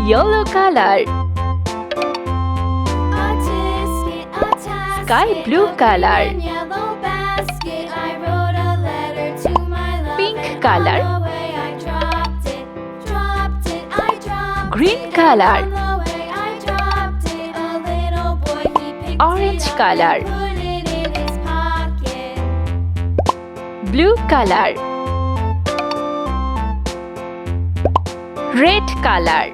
Yellow color. Sky blue color. Pink color. Green color. Orange color. Blue color. Red color.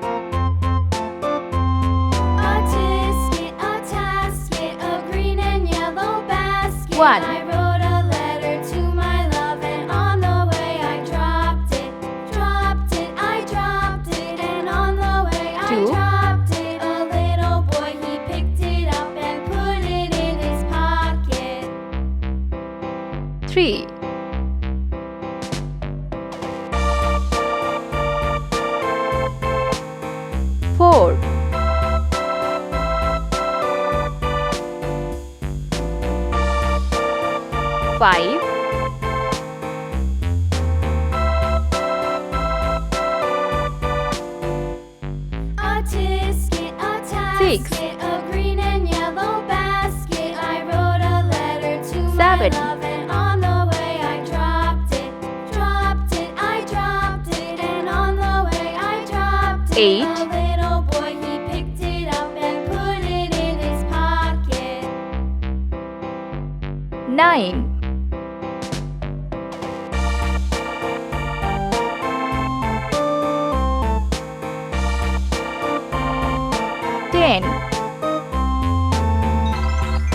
One. I wrote a letter to my love, and on the way I dropped it. I dropped it, and on the way I Two. dropped it. A little boy, he picked it up and put it in his pocket. 3. 4. 5. 6. A green and yellow basket. I wrote a letter to my 7. love, and on the way I dropped it. I dropped it, and on the way I dropped it. 8. A little boy, he picked it up and put it in his pocket. 9. 10.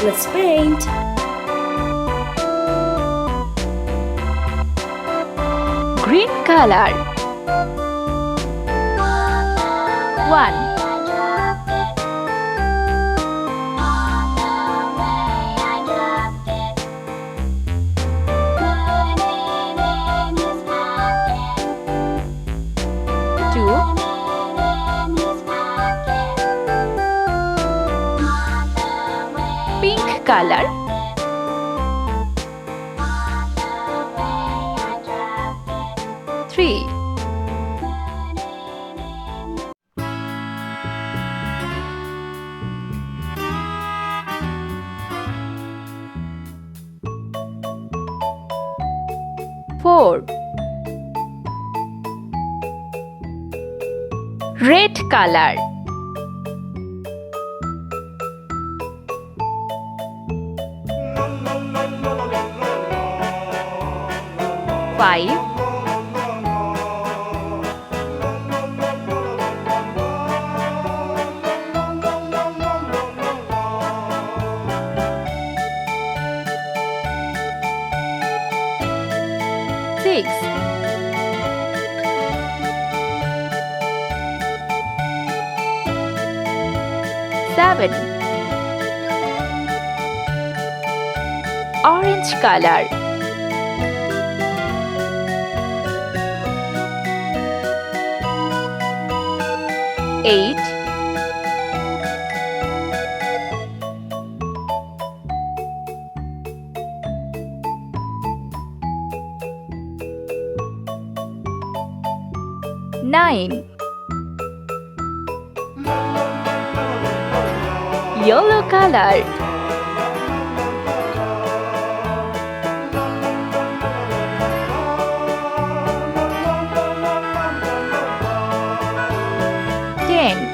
Let's paint. Green color. 1. 2. 'Pink color. 3. 4. Red color. 5. 6. 7. Orange color. 8. 9. Yellow color. 10.